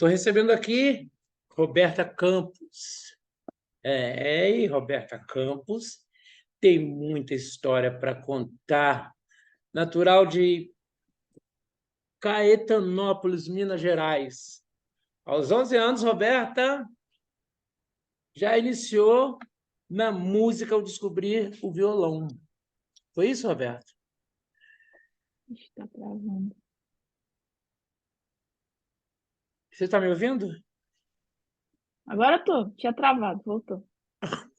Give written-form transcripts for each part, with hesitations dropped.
estou recebendo aqui Roberta Campos. E Roberta Campos tem muita história para contar. Natural de Caetanópolis, Minas Gerais. Aos 11 anos, Roberta já iniciou na música ao descobrir o violão. Foi isso, Roberta? Está travando. Você está me ouvindo? Agora tô, tinha travado, voltou.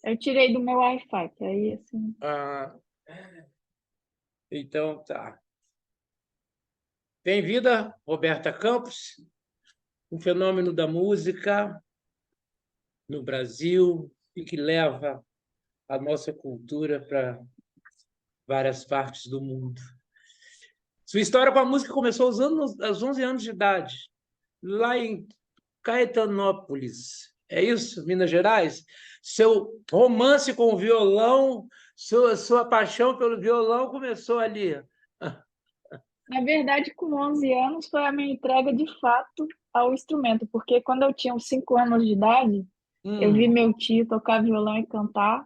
Eu tirei do meu Wi-Fi, que aí assim. Ah, então tá. Bem-vinda, Roberta Campos, um fenômeno da música no Brasil e que leva a nossa cultura para várias partes do mundo. Sua história com a música começou aos 11 anos de idade, lá em Caetanópolis. É isso, Minas Gerais? Seu romance com o violão, sua paixão pelo violão começou ali. Na verdade, com 11 anos foi a minha entrega de fato ao instrumento, porque quando eu tinha uns 5 anos de idade, eu vi Hum, meu tio tocar violão e cantar,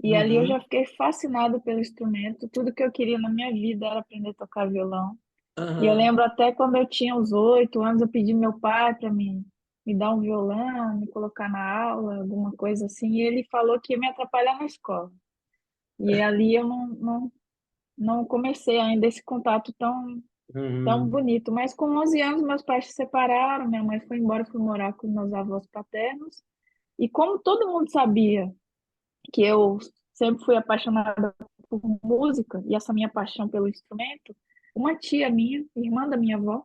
e ali eu uhum, já fiquei fascinada pelo instrumento. Tudo que eu queria na minha vida era aprender a tocar violão. E eu uhum. lembro até quando eu tinha uns 8 anos, eu pedi meu pai para me dar um violão, me colocar na aula, alguma coisa assim, e ele falou que ia me atrapalhar na escola. E ali eu não comecei ainda esse contato tão Uhum. bonito. Mas com 11 anos, meus pais se separaram, minha mãe foi embora, fui morar com meus avós paternos. E como todo mundo sabia que eu sempre fui apaixonada por música, e essa minha paixão pelo instrumento, uma tia minha, irmã da minha avó,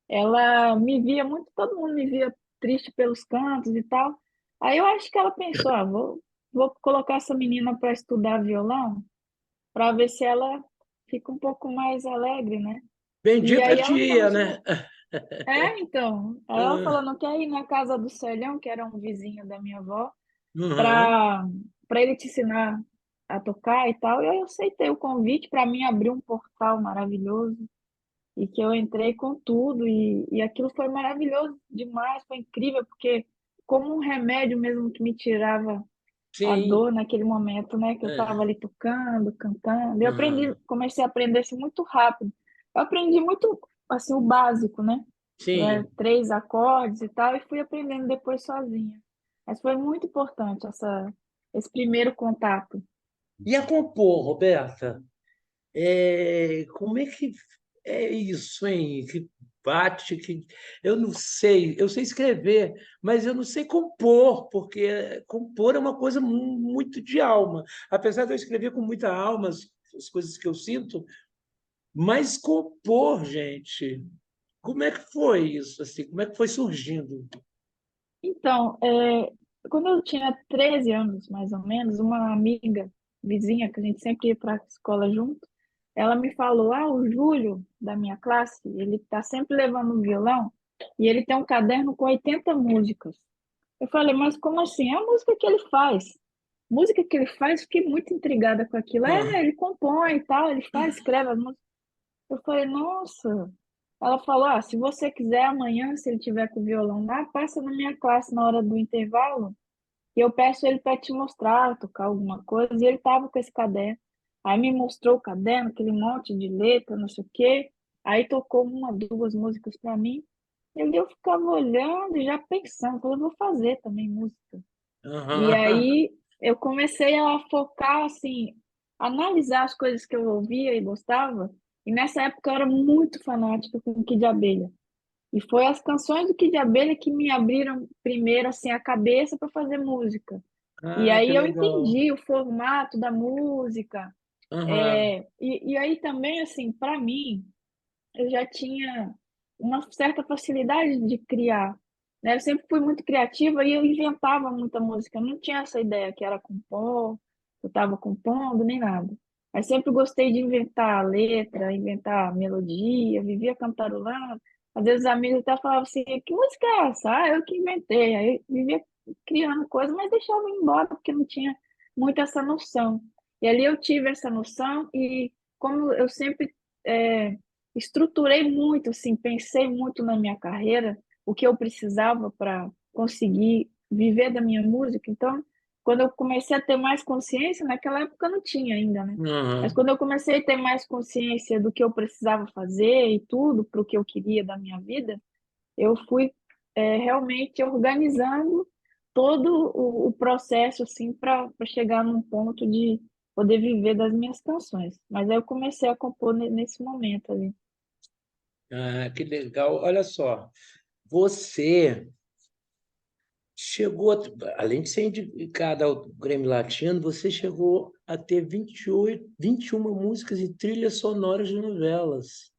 ela me via muito, todo mundo me via triste pelos cantos e tal. Aí eu acho que ela pensou, vou colocar essa menina para estudar violão, para ver se ela fica um pouco mais alegre, né? E Bendita aí ela tia, né? começou. Então, aí ela falou, não quer ir na casa do Celhão, que era um vizinho da minha avó, Uhum. para ele te ensinar a tocar e tal. E eu aceitei o convite, para mim abriu um portal maravilhoso e que eu entrei com tudo e aquilo foi maravilhoso demais, foi incrível, porque como um remédio mesmo que me tirava a Sim. dor naquele momento, né, que eu estava É. ali tocando, cantando. Eu aprendi, Uhum. comecei a aprender assim, muito rápido. Eu aprendi muito assim o básico, né? Sim. 3 acordes e tal, e fui aprendendo depois sozinha. Mas foi muito importante esse primeiro contato. E a compor, Roberta? Como é que é isso, hein? Que bate, que eu não sei, eu sei escrever, mas eu não sei compor, porque compor é uma coisa muito de alma. Apesar de eu escrever com muita alma as coisas que eu sinto, mas compor, gente, como é que foi isso assim? Como é que foi surgindo? Então, quando eu tinha 13 anos, mais ou menos, uma amiga vizinha, que a gente sempre ia para a escola junto, ela me falou: Ah, o Júlio, da minha classe, ele está sempre levando um violão e ele tem um caderno com 80 músicas. Eu falei: Mas como assim? É a música que ele faz. Música que ele faz, fiquei muito intrigada com aquilo. Ah, Ele compõe e tal, ele faz, escreve as músicas. Eu falei: Nossa. Ela falou: se você quiser amanhã, se ele tiver com o violão lá, passa na minha classe na hora do intervalo e eu peço ele para te mostrar, tocar alguma coisa. E ele estava com esse caderno. Aí me mostrou o caderno, aquele monte de letra, não sei o quê. Aí tocou uma, duas músicas para mim. E ali eu ficava olhando e já pensando, falei, vou fazer também música. E aham. aí eu comecei a focar, assim, analisar as coisas que eu ouvia e gostava. E nessa época eu era muito fanática com Kid Abelha. E foi as canções do Kid Abelha que me abriram primeiro, assim, a cabeça para fazer música. E Ah, que aí eu legal. entendi o formato da música. Aham. E aí também, assim, para mim, eu já tinha uma certa facilidade de criar, né? Eu sempre fui muito criativa e eu inventava muita música. Eu não tinha essa ideia que era compor, eu estava compondo, nem nada. Mas sempre gostei de inventar letra, inventar melodia, vivia cantarolando. Às vezes os amigos até falavam assim, que música é essa? Eu que inventei. Aí eu vivia criando coisas, mas deixava ir embora porque não tinha muito essa noção. E ali eu tive essa noção e como eu sempre é, estruturei muito, assim, pensei muito na minha carreira. o que eu precisava para conseguir viver da minha música. Então, quando eu comecei a ter mais consciência, naquela época não tinha ainda, né? Mas Aham. quando eu comecei a ter mais consciência do que eu precisava fazer e tudo para o que eu queria da minha vida, eu fui realmente organizando todo o processo assim para chegar num ponto de poder viver das minhas canções. Mas aí eu comecei a compor nesse momento ali. Ah, que legal. Olha só, você chegou, além de ser indicada ao Grêmio Latino, você chegou a ter 21 músicas e trilhas sonoras de novelas.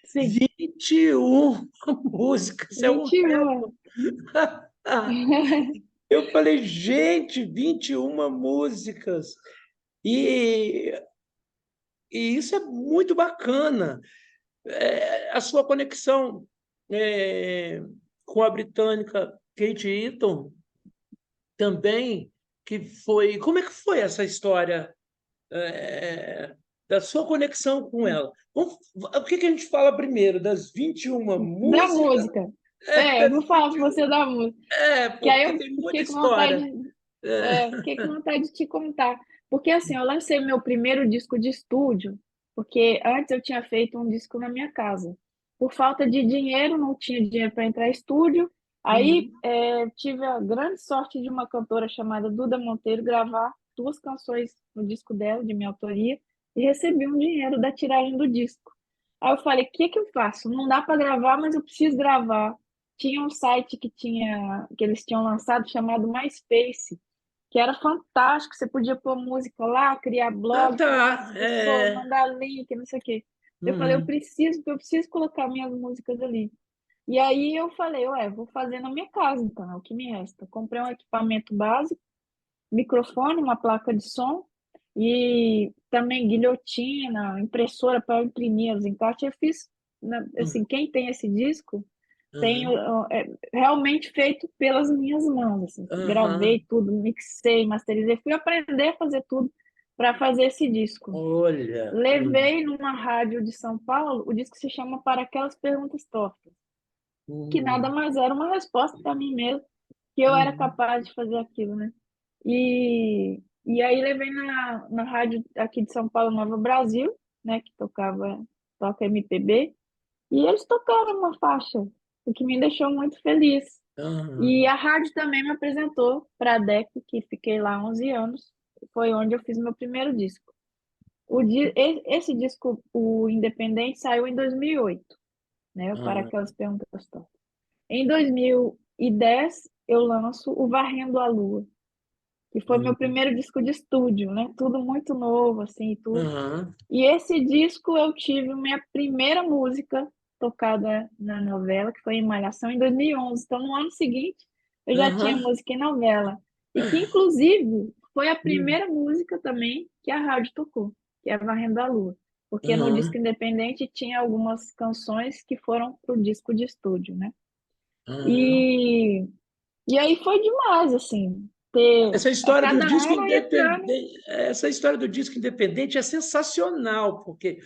Sim, 21 músicas, é um 21. Eu falei, gente, 21 músicas. E, e isso é muito bacana. A sua conexão é, com a britânica Kate Eaton também, que foi. Como é que foi essa história da sua conexão com ela? O que que a gente fala primeiro? Das 21 Da músicas? música. Das Vou falar para 21. você da música. Que aí Porque eu tem muita fiquei com vontade, história. É. fiquei com vontade de te contar. Porque assim, eu lancei meu primeiro disco de estúdio, porque antes eu tinha feito um disco na minha casa. Por falta de dinheiro, não tinha dinheiro para entrar em estúdio. Aí Uhum. tive a grande sorte de uma cantora chamada Duda Monteiro gravar duas canções no disco dela, de minha autoria, e recebi um dinheiro da tiragem do disco. Aí eu falei, o que que eu faço? Não dá para gravar, mas eu preciso gravar. Tinha um site que eles tinham lançado chamado MySpace, que era fantástico. Você podia pôr música lá, criar Ah, blog, falar com tá. as pessoas, mandar link, não sei o quê. Eu falei, Uhum. eu preciso colocar minhas músicas ali. E aí eu falei, ué, vou fazer na minha casa, então, é o que me resta. Comprei um equipamento básico, microfone, uma placa de som e também guilhotina, impressora para imprimir os encartes. Eu fiz, assim, quem tem esse disco tenho Uhum. realmente feito pelas minhas mãos, assim. Uhum. Gravei tudo, mixei, masterizei, fui aprender a fazer tudo para fazer esse disco. Olha. Levei numa rádio de São Paulo, o disco se chama Para Aquelas Perguntas Tortas, que nada Uhum. mais era uma resposta para mim mesmo, que eu era Uhum. capaz de fazer aquilo, né? E aí levei na rádio aqui de São Paulo, Nova Brasil, né, que toca MPB, e eles tocaram uma faixa, o que me deixou muito feliz. E Uhum. a rádio também me apresentou para a DEC, que fiquei lá 11 anos. Foi onde eu fiz meu primeiro disco. Esse disco, o Independente, saiu em 2008, né? Para Uhum. aquelas perguntas tortas. Em 2010, eu lanço o Varrendo a Lua, que foi meu Uhum. primeiro disco de estúdio, né? Tudo muito novo, assim, e tudo. Uhum. E esse disco eu tive minha primeira música tocada na novela, que foi em Malhação, em 2011. Então, no ano seguinte, eu já tinha Uhum. música em novela. E que, inclusive, foi a Uhum. primeira música também que a rádio tocou, que é Varrendo a Lua. Porque no disco Uhum. independente tinha algumas canções que foram pro disco de estúdio, né? Uhum. E, e aí foi demais, assim, ter Essa a história do cada disco ano entrando. independente, essa história do disco independente é sensacional, porque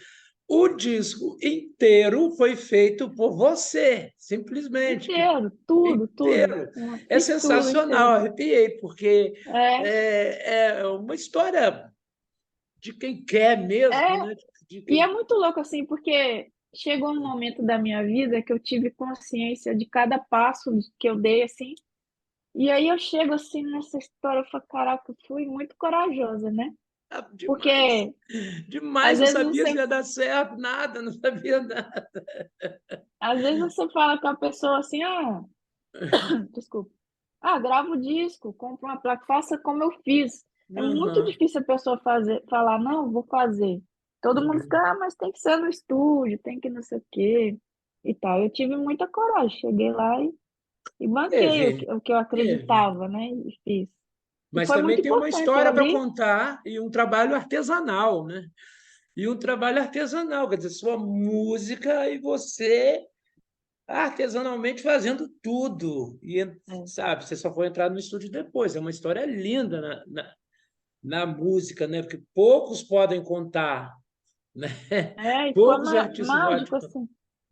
o disco inteiro foi feito por você, simplesmente, Inteiro, tudo, tudo. inteiro. Uma É mistura sensacional, inteira. arrepiei, porque É, é uma história de quem quer mesmo, é, né? De e é quem... muito louco assim, porque chegou um momento da minha vida que eu tive consciência de cada passo que eu dei, assim, e aí eu chego assim nessa história, eu falo, caraca, eu fui muito corajosa, né? Ah, demais, Porque demais, às não vezes sabia se você, ia dar certo, nada, não sabia nada. às vezes você fala com a pessoa assim, desculpa, grava o disco, compra uma placa, faça como eu fiz. É muito Uhum, difícil a pessoa falar, não, vou fazer. Todo mundo uhum. fica, mas tem que ser no estúdio, tem que não sei o quê e tal. Eu tive muita coragem, cheguei lá e banquei Teve, o que eu teve. acreditava, né? E fiz. E Mas foi também muito tem uma importante história para ali. contar e um trabalho artesanal, né? E um trabalho artesanal, quer dizer, sua música e você artesanalmente fazendo tudo. E, É, sabe, você só foi entrar no estúdio depois. É uma história linda na música, né? Porque poucos podem contar, né? e foi Poucos artistas podem mágico, contar. assim.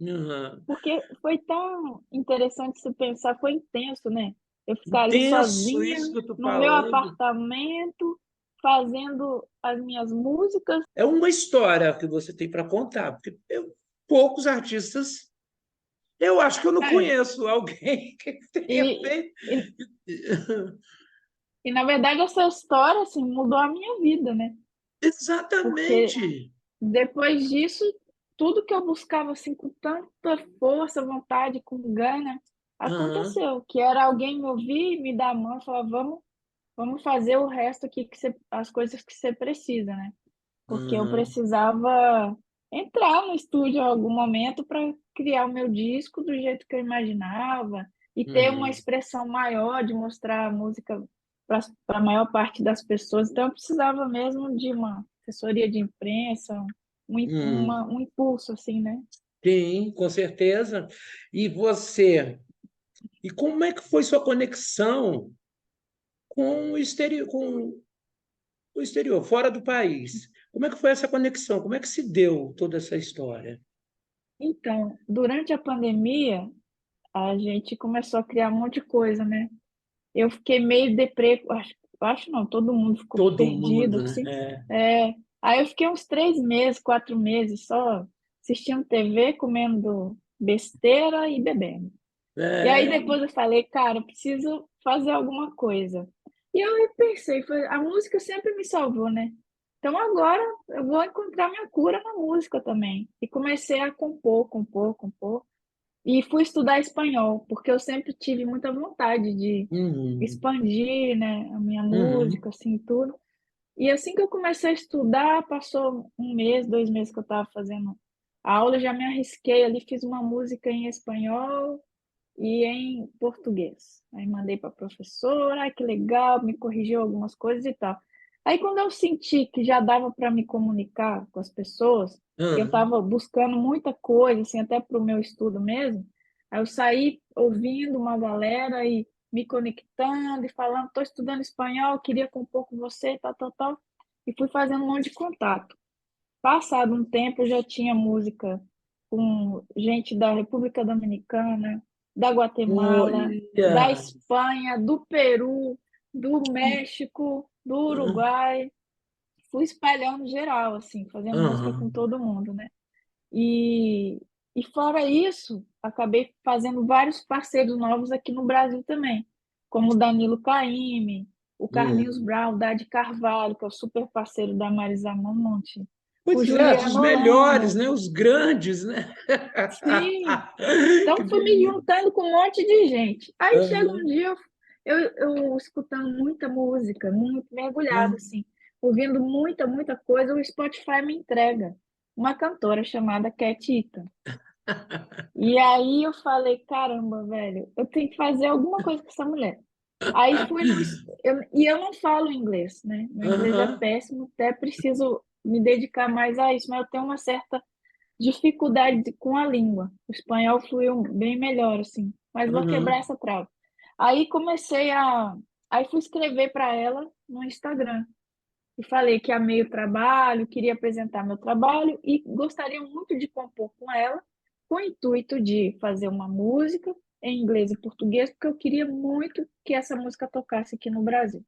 Aham. Porque foi tão interessante se pensar, foi intenso, né? Eu ficar ali Intenso sozinha, isso que eu estou no meu falando. apartamento, fazendo as minhas músicas. É uma história que você tem para contar, porque poucos artistas, eu acho que eu não É, conheço alguém que tenha e, feito. e, e, na verdade, essa história, assim, mudou a minha vida, né? Porque Exatamente. depois disso, tudo que eu buscava, assim, com tanta força, vontade, com gana, Aham, aconteceu. Que era alguém me ouvir, me dar a mão e falar, vamos fazer o resto aqui, as coisas que você precisa, né? Porque eu aham, precisava entrar no estúdio em algum momento para criar o meu disco do jeito que eu imaginava e ter uma uhum, expressão maior de mostrar a música para a maior parte das pessoas. Então, eu precisava mesmo de uma assessoria de imprensa, uhum. um impulso, assim, né? Sim, com certeza. E você, e como é que foi sua conexão com o exterior, fora do país? Como é que foi essa conexão? Como é que se deu toda essa história? Então, durante a pandemia, a gente começou a criar um monte de coisa, né? Eu fiquei meio deprê, acho não, todo mundo ficou Todo perdido, mundo, assim. né? É, aí eu fiquei uns 3 meses, 4 meses só assistindo TV, comendo besteira e bebendo. E aí É, depois eu falei, cara, eu preciso fazer alguma coisa. E eu pensei, a música sempre me salvou, né? Então agora eu vou encontrar minha cura na música também. E comecei a compor, compor, compor. E fui estudar espanhol, porque eu sempre tive muita vontade de uhum, expandir, né, a minha uhum, música, assim, tudo. E assim que eu comecei a estudar, passou 1 mês, 2 meses que eu estava fazendo a aula, eu já me arrisquei ali, fiz uma música em espanhol e em português. Aí mandei para a professora, ai que legal, me corrigiu algumas coisas e tal. Aí quando eu senti que já dava para me comunicar com as pessoas, eu uhum. estava buscando muita coisa, assim, até para o meu estudo mesmo, aí eu saí ouvindo uma galera e me conectando e falando, estou estudando espanhol, queria compor com você, tal, tal, tal, e fui fazendo um monte de contato. Passado um tempo, eu já tinha música com gente da República Dominicana, da Guatemala, da Olha, Espanha, do Peru, do México, do Uruguai. Fui espalhando geral, assim, fazendo música com uhum. todo mundo, né? E, e fora isso, acabei fazendo vários parceiros novos aqui no Brasil também, como o Danilo Caymmi, o Carlinhos Uhum. Brown, o Dade Carvalho, que é o super parceiro da Marisa Monte, o Pois é, os Juliano melhores, Holanda. né? Os grandes, né? Sim, Que então fui me beleza. juntando com um monte de gente. Aí chega um Uhum, dia, eu escutando muita música, muito mergulhada, uhum, assim, ouvindo muita, muita coisa, o Spotify me entrega uma cantora chamada Cat Eaton. E aí eu falei, caramba, velho, eu tenho que fazer alguma coisa com essa mulher. Aí fui no. E eu não falo inglês, né? Meu inglês é uhum, péssimo, até preciso me dedicar mais a isso, mas eu tenho uma certa dificuldade com a língua. O espanhol fluiu bem melhor, assim, mas vou quebrar uhum, essa trava. Aí comecei a. Aí fui escrever para ela no Instagram e falei que amei o trabalho, queria apresentar meu trabalho e gostaria muito de compor com ela, com o intuito de fazer uma música em inglês e português, porque eu queria muito que essa música tocasse aqui no Brasil.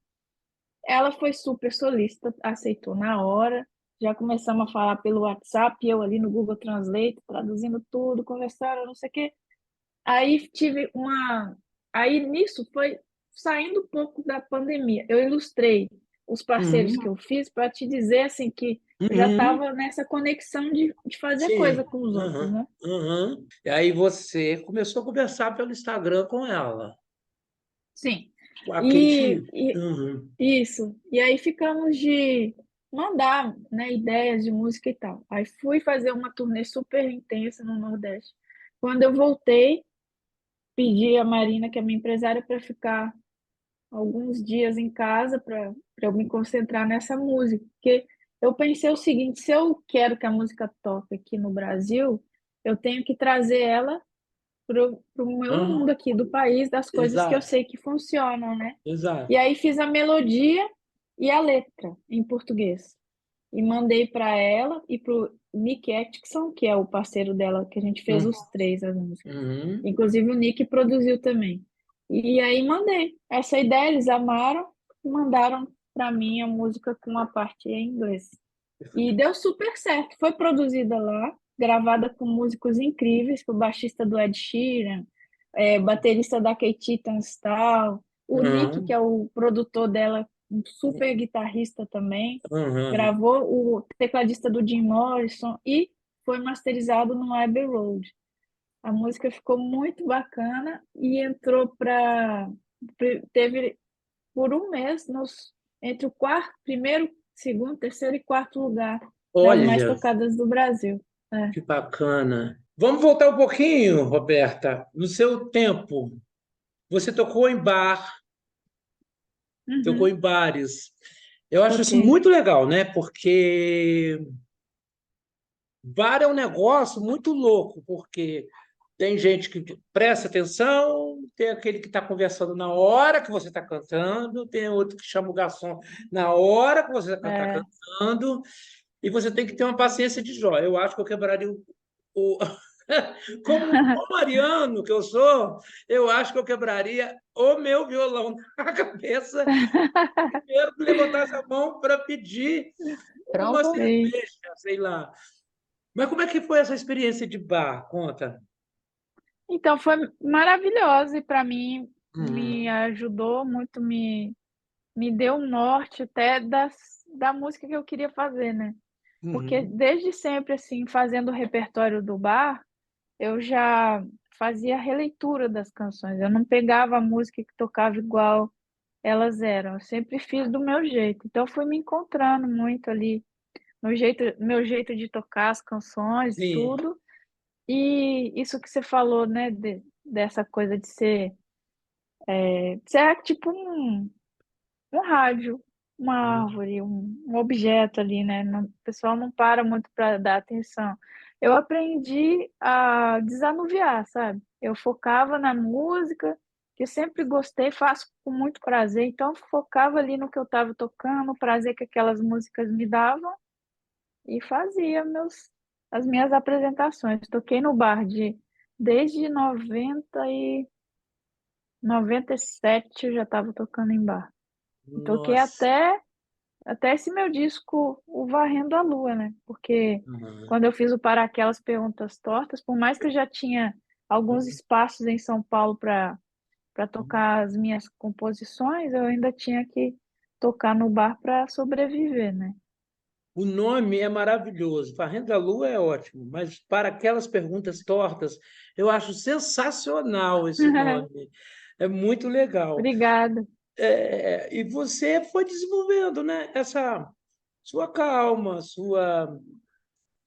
Ela foi super solícita, aceitou na hora. Já começamos a falar pelo WhatsApp, eu ali no Google Translate, traduzindo tudo, conversaram, não sei o quê. Aí tive uma. Aí nisso foi saindo um pouco da pandemia. Eu ilustrei os parceiros que uhum, eu fiz para te dizer assim que eu já uhum. estava nessa conexão de fazer coisa Sim. com os outros, Uhum, né? uhum. E aí você começou a conversar pelo Instagram com ela. Sim. Com a E, Katie. e Uhum, isso. E aí ficamos de mandar, né, ideias de música e tal. Aí fui fazer uma turnê super intensa no Nordeste. Quando eu voltei, pedi a Marina, que é minha empresária, para ficar alguns dias em casa para eu me concentrar nessa música. Porque eu pensei o seguinte: se eu quero que a música toque aqui no Brasil, eu tenho que trazer ela pro meu uhum. mundo aqui do país, das coisas que eu Exato, sei que funcionam, né? E exato. aí fiz a melodia e a letra em português. e mandei para ela e para o Nick Atkinson, que é o parceiro dela, que a gente fez Uhum. os três as músicas. Uhum. Inclusive o Nick produziu também. E aí mandei. Essa ideia eles amaram e mandaram para mim a música com uma parte em inglês. E deu super certo. Foi produzida lá, gravada com músicos incríveis, com o baixista do Ed Sheeran, baterista da Katy Tunstall, o Nick, que Uhum. é o produtor dela, um super guitarrista também, Uhum. gravou o tecladista do Jim Morrison e foi masterizado no Abbey Road. A música ficou muito bacana e entrou para. Teve por um mês entre o primeiro, segundo, terceiro e quarto lugar das mais Olha, tocadas do Brasil. É. que bacana. Vamos voltar um pouquinho, Roberta. No seu tempo, você tocou em Uhum, bares. Eu acho isso toquei. muito legal, né? Porque bar é um negócio muito louco, porque tem gente que presta atenção, tem aquele que está conversando na hora que você está cantando, tem outro que chama o garçom na hora que você está É. cantando, e você tem que ter uma paciência de Jó. Eu acho que eu quebraria o... Como um bom mariano que eu sou, eu acho que eu quebraria o meu violão na cabeça primeiro que levantasse a mão para pedir uma Sim. cerveja, sei lá. Mas como é que foi essa experiência de bar? Conta. Então, foi maravilhosa e para mim me Uhum, ajudou muito, me deu um norte até da música que eu queria fazer, né? Porque uhum. desde sempre, assim, fazendo o repertório do bar, eu já fazia releitura das canções. Eu não pegava a música que tocava igual elas eram. Eu sempre fiz do meu jeito. Então, eu fui me encontrando muito ali no jeito, meu jeito de tocar as canções e Sim. tudo. E isso que você falou, né, dessa coisa de ser tipo um rádio, uma Uhum. árvore, um objeto ali, né? O pessoal não para muito para dar atenção. Eu aprendi a desanuviar, sabe? Eu focava na música, que eu sempre gostei, faço com muito prazer, então eu focava ali no que eu estava tocando, o prazer que aquelas músicas me davam e fazia as minhas apresentações. Toquei no bar desde 97 eu já estava tocando em bar. E toquei Nossa. até esse meu disco, o Varrendo a Lua, né? Porque Uhum. quando eu fiz o Para Aquelas Perguntas Tortas, por mais que eu já tinha alguns espaços em São Paulo para tocar as minhas composições, eu ainda tinha que tocar no bar para sobreviver, né? O nome é maravilhoso. Varrendo a Lua é ótimo, mas para aquelas perguntas tortas, eu acho sensacional esse nome. É muito legal. Obrigada. E você foi desenvolvendo, né, essa sua calma, sua,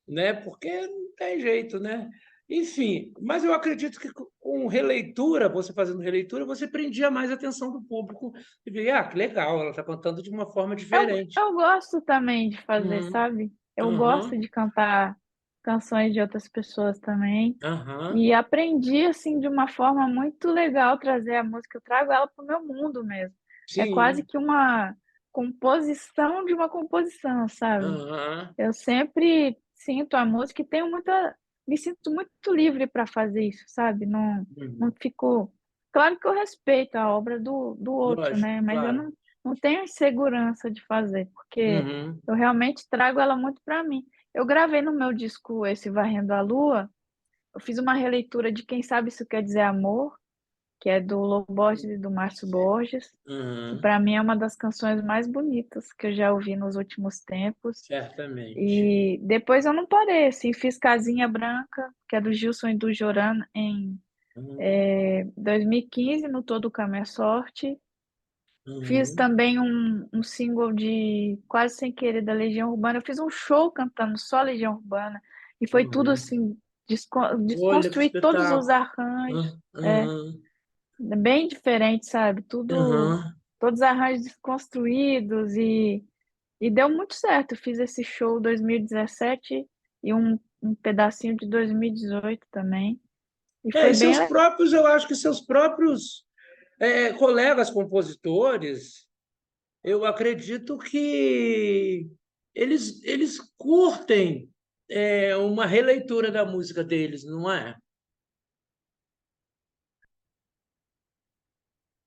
né, porque não tem jeito, né? Enfim, mas eu acredito que com releitura, você fazendo releitura, você prendia mais a atenção do público e via, que legal, ela está cantando de uma forma diferente. Eu gosto também de fazer, Uhum, sabe? Eu gosto uhum, de cantar canções de outras pessoas também. aham. E aprendi, assim, de uma forma muito legal trazer a música. Eu trago ela para o meu mundo mesmo. É quase Sim, que uma composição de uma composição, sabe? aham, Eu sempre sinto a música e me sinto muito livre para fazer isso, sabe? Não uhum. fico. Claro que eu respeito a obra do outro, Lógico, né? Mas eu claro. não tenho insegurança de fazer, porque Uhum, eu realmente trago ela muito para mim. Eu gravei no meu disco esse Varrendo a Lua, eu fiz uma releitura de Quem Sabe Isso Quer Dizer Amor, que é do Lobo Borges e do Márcio Borges, que uhum, para mim é uma das canções mais bonitas que eu já ouvi nos últimos tempos. certamente. E depois eu não parei, assim, fiz Casinha Branca, que é do Gilson e do Joran, em Uhum, 2015, no Todo Com a Minha Sorte. Fiz uhum, também um single de Quase Sem Querer da Legião Urbana. Eu fiz um show cantando só Legião Urbana. E foi tudo uhum. assim, Olha que desconstruir todos os espetáculo. arranjos. É, Uhum, bem diferente, sabe? uhum. Todos os arranjos desconstruídos e deu muito certo. Eu fiz esse show em 2017 e um pedacinho de 2018 também. E foi E bem seus próprios, eu acho que seus próprios colegas compositores, eu acredito que eles curtem uma releitura da música deles, não é?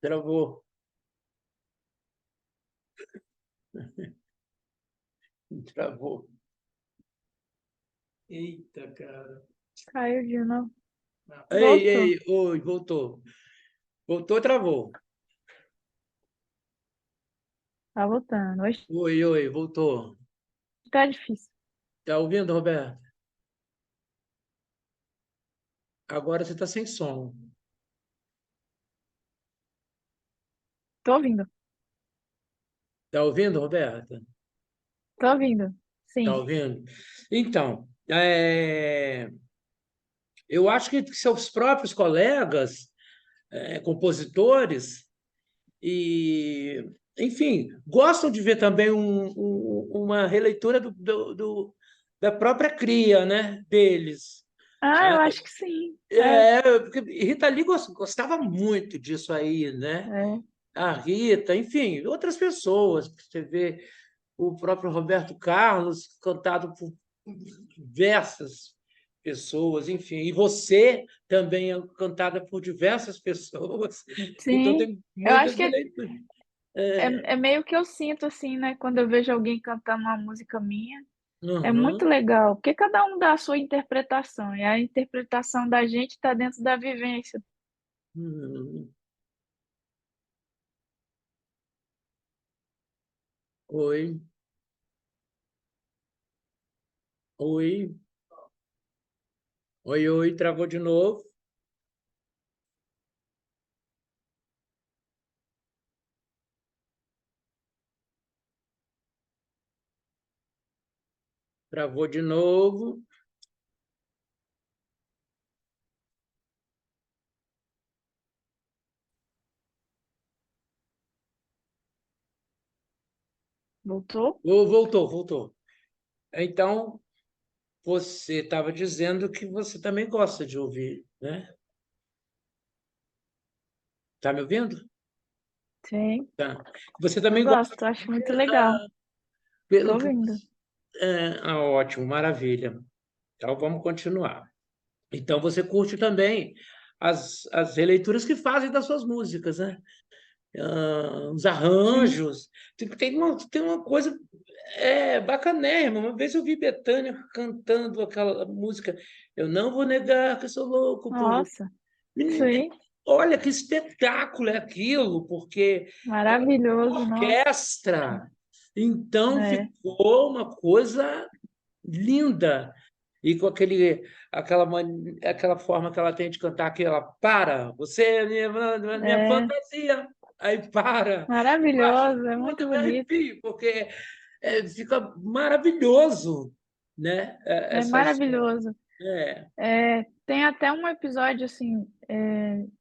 Travou, travou. Eita, cara. Caiu de novo. Ei, Voltou. ei, oi, voltou. Voltou, travou. Tá voltando. Hoje Oi, oi, voltou. tá difícil. Tá ouvindo, Roberto? Agora você está sem som. Tô ouvindo. Tá ouvindo, Roberto? Tô ouvindo. Tá Sim. ouvindo? Então, eu acho que seus próprios colegas, compositores, e, enfim, gostam de ver também uma releitura da própria cria, né, deles. Ah, eu acho que sim. É, Porque Rita Lee gostava muito disso aí, né? é. A Rita, enfim, outras pessoas. Você vê o próprio Roberto Carlos, cantado por diversas pessoas, enfim, e você também é cantada por diversas pessoas, então Sim. tem Eu acho muitas que leituras. é meio que eu sinto, assim, né? Quando eu vejo alguém cantando uma música minha. É muito Uhum. legal, porque cada um dá a sua interpretação, e a interpretação da gente está dentro da vivência. Uhum. Oi, oi, oi, oi, travou de novo, travou de novo. Voltou? Voltou, voltou. Então, você estava dizendo que você também gosta de ouvir, né? Tá me ouvindo? Sim, Tá. Você eu também gosta gosto, acho muito legal. Tô pelo ouvindo. ótimo, maravilha. Então vamos continuar. Então você curte também as releituras que fazem das suas músicas, né? Os Sim. arranjos. Tem uma coisa bacanérrima. Uma vez eu vi Bethânia cantando aquela música Eu Não Vou Negar que Eu Sou Louco por Você. Nossa, Menina, sim, olha que espetáculo é aquilo, porque maravilhoso, nossa. orquestra. Então É, ficou uma coisa linda. E com aquela forma que ela tem de cantar, que ela para, você é minha é fantasia. Aí para. Eu acho maravilhoso, é tudo, muito eu me bonito. arrepio, porque fica maravilhoso, né? É Essa maravilhoso. é. É, tem até um episódio, assim,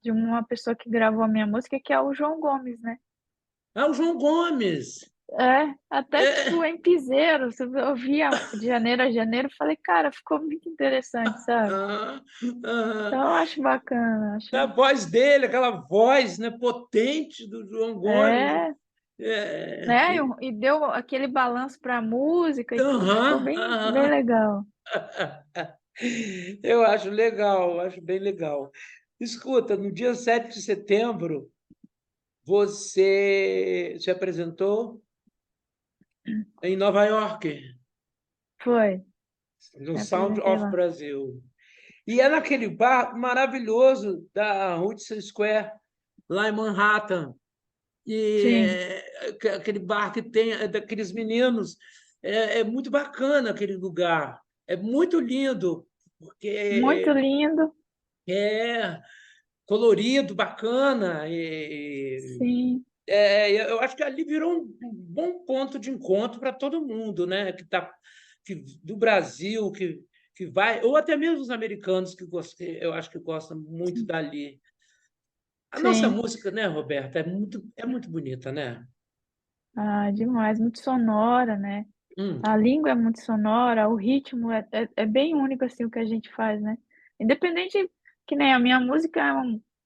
de uma pessoa que gravou a minha música, que é o João Gomes, né? Ah, o João Gomes. É, até tipo É. em piseiro, você ouvia de janeiro a janeiro, falei, cara, ficou muito interessante, sabe? Ah, ah. Então eu acho bacana, A acho, voz dele, aquela voz, né, potente do João Gomes. é, É, né? E deu aquele balanço para a música e tudo, ficou aham, bem, bem aham. legal. Eu acho legal, acho bem legal. Escuta, no dia 7 de setembro, você se apresentou em Nova York, Foi, no me Sound apresentei of lá. Brazil. E é naquele bar maravilhoso da Hudson Square, lá em Manhattan. E Sim, aquele bar que tem daqueles meninos. É muito bacana aquele lugar. É muito lindo, muito porque lindo, é colorido, bacana. sim, Eu acho que ali virou um bom ponto de encontro para todo mundo, né? Do Brasil, que vai, ou até mesmo os americanos eu acho que gostam muito dali. A nossa sim. música, né, Roberta, é muito bonita, né? Ah, demais, muito sonora, né? Hum, A língua é muito sonora, o ritmo é bem único assim o que a gente faz, né? Independente, que nem a minha música é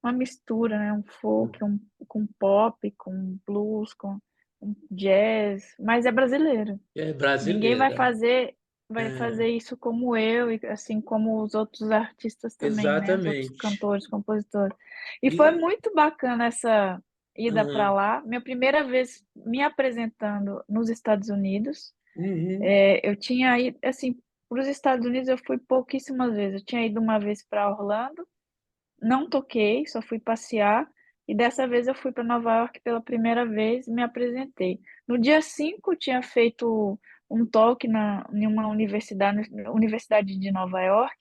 uma mistura, né? Um folk, com pop, com blues, jazz, mas é brasileiro. É Ninguém brasileira. vai É, fazer isso como eu, e assim como os outros artistas também, né? Os outros exatamente. cantores, compositores. E foi E, muito bacana essa ida para aham, lá. Minha primeira vez me apresentando nos Estados Unidos. uhum, Eu tinha ido, assim, para os Estados Unidos eu fui pouquíssimas vezes. Eu tinha ido uma vez para Orlando, não toquei, só fui passear. E dessa vez eu fui para Nova York pela primeira vez e me apresentei. No dia 5 eu tinha feito um talk em uma universidade, na Universidade de Nova York.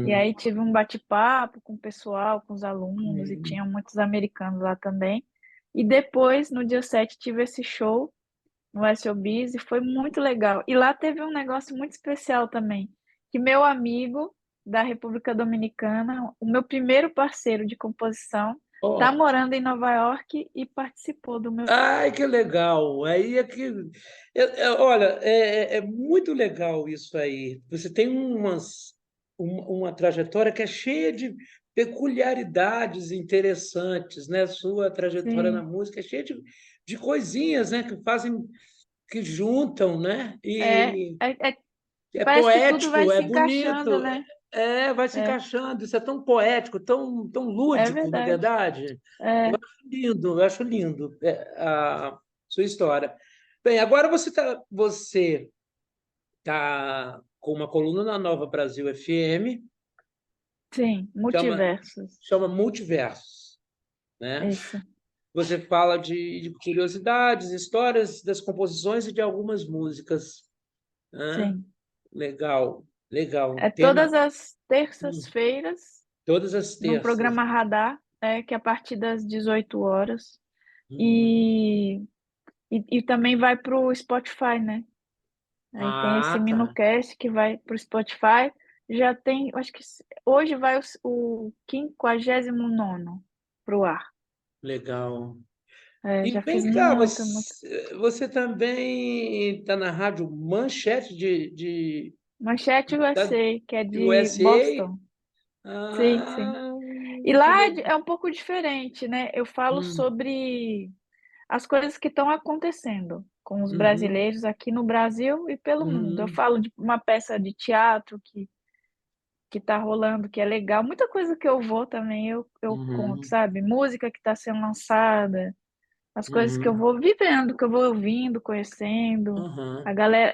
E uhum, aí tive um bate-papo com o pessoal, com os alunos, e uhum. tinha muitos americanos lá também. E depois, no dia 7 tive esse show no SOBs e foi muito legal. E lá teve um negócio muito especial também, que meu amigo da República Dominicana, o meu primeiro parceiro de composição, está Ó, morando em Nova York e participou do meu. ai, que legal! Aí é que. Olha, é muito legal isso aí. Você tem uma trajetória que é cheia de peculiaridades interessantes, né? Sua trajetória na Sim, música é cheia de coisinhas, né? Que fazem, que juntam, né? é, E é, é- é parece que tudo vai poético, é se encaixando, bonito, né? vai se É, encaixando. Isso é tão poético, tão é lúdico, na verdade. verdade. É, Lindo, eu acho lindo a sua história. Bem, agora você tá com uma coluna na Nova Brasil FM, sim, chama, multiversos. chama Multiversos, né? Isso, Você fala de curiosidades, histórias das composições e de algumas músicas, né? sim. Legal, legal. É Tema todas as hum, terças-feiras, todas as no terças. programa Radar, que é a partir das 18 horas. Hum. E, e também vai para o Spotify, né? Aí tem esse Ah, tá. Minocast que vai para o Spotify. Já tem, acho que hoje vai o 59º para o ar. Legal. E Já fiz vem cá, muito. você também está na rádio Manchete Manchete da USA, que é de Boston. USA? Sim, sim. Ah, E que lá legal. é um pouco diferente, né? Eu falo Hum, sobre as coisas que estão acontecendo com os uhum, brasileiros aqui no Brasil e pelo mundo. Eu uhum, falo de uma peça de teatro que tá rolando, que é legal. Muita coisa que eu vou também eu conto, uhum, sabe? Música que está sendo lançada, as coisas que eu uhum, vou vivendo, que eu vou ouvindo, conhecendo. A uhum. galera,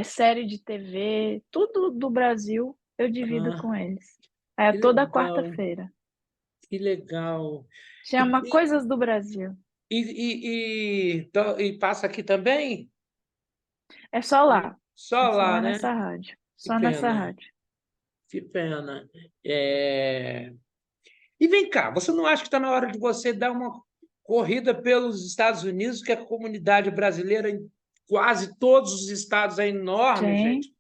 série de TV, tudo do Brasil eu divido Ah, com eles. É que toda legal, quarta-feira. que legal. E, Chama e, Coisas do Brasil. e passa aqui também? É só lá. Só É só lá, lá né? nessa rádio. Que Só nessa pena, rádio. que pena. É, E vem cá, você não acha que está na hora de você dar uma corrida pelos Estados Unidos, que a comunidade brasileira em quase todos os estados é enorme, Sim, gente?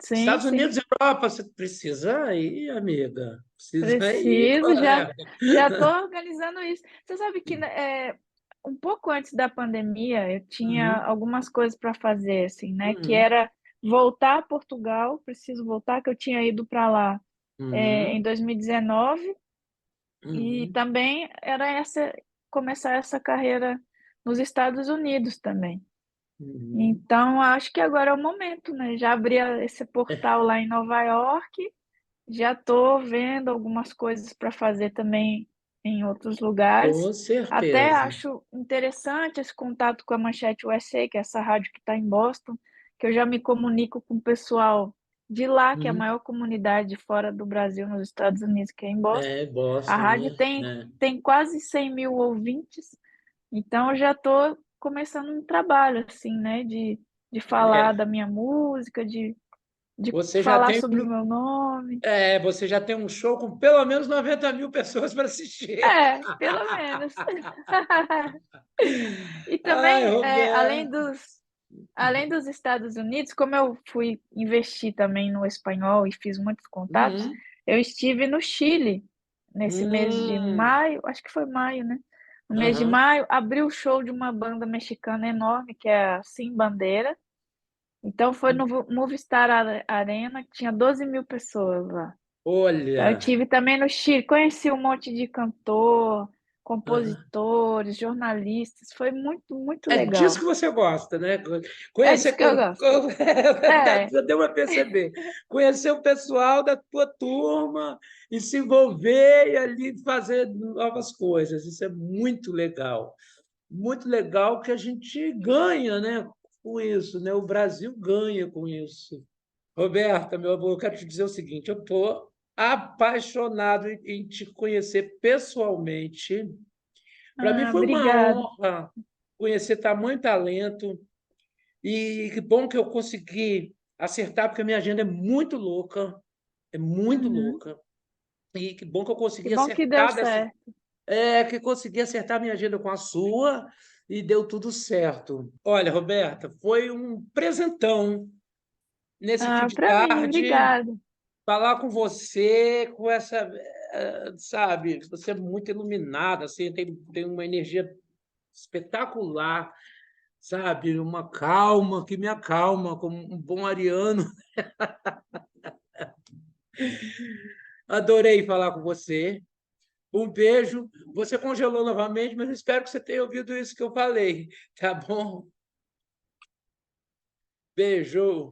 sim, Estados sim. Unidos e Europa, você precisa ir, amiga. Precisa ir, Preciso, colega. já estou organizando isso. Você sabe que né, um pouco antes da pandemia eu tinha Uhum, algumas coisas para fazer, assim, né? Que uhum, era voltar a Portugal, preciso voltar, que eu tinha ido para lá em uhum, 2019, e uhum, também era começar essa carreira nos Estados Unidos também. uhum. Então, acho que agora é o momento, né? Já abri esse portal lá em Nova York, já estou vendo algumas coisas para fazer também em outros lugares. Com Até certeza. acho interessante esse contato com a Manchete USA, que é essa rádio que está em Boston, que eu já me comunico com o pessoal de lá, que é a Uhum. maior comunidade fora do Brasil, nos Estados Unidos, que é em Boston. É, A Boston, rádio né? tem quase 100 mil ouvintes, então eu já estou começando um trabalho, assim, né, de falar É. da minha música, de Você já falar tem sobre o meu nome. você já tem um show com pelo menos 90 mil pessoas para assistir. Pelo menos. E Ai, também, Roberto. além dos Estados Unidos, como eu fui investir também no espanhol e fiz muitos contatos, Uhum. eu estive no Chile nesse mês de Hum. maio, acho que foi maio, né? No mês de Aham. maio, abriu o show de uma banda mexicana enorme, que é a Sem Bandeira. Então foi no Movistar Arena, que tinha 12 mil pessoas lá. Então, eu Olha. tive também no Chile, conheci um monte de cantor, Aham. compositores, jornalistas. Foi muito, muito É disso legal. que você gosta, né? É Conhecer. disso que eu gosto. É, Já deu para perceber. Conhecer o pessoal da tua turma e se envolver e ali fazer novas coisas. Isso é muito legal. Muito legal que a gente ganha, né, com isso, né? O Brasil ganha com isso. Roberta, meu amor, eu quero te dizer o seguinte: eu estou apaixonado em te conhecer pessoalmente. Para mim foi uma obrigada. honra conhecer tamanho talento e que bom que eu consegui acertar, porque a minha agenda é muito Uhum. louca. E que bom que eu Que consegui bom que deu acertar certo. que consegui acertar a minha agenda com a sua e deu tudo certo. Olha, Roberta, foi um presentão nesse fim de Para mim, tarde obrigada. falar com você, com essa, sabe, você é muito iluminada, assim, tem uma energia espetacular, sabe, uma calma que me acalma, como um bom ariano. Adorei falar com você. Um beijo. Você congelou novamente, mas espero que você tenha ouvido isso que eu falei, tá bom? Beijo.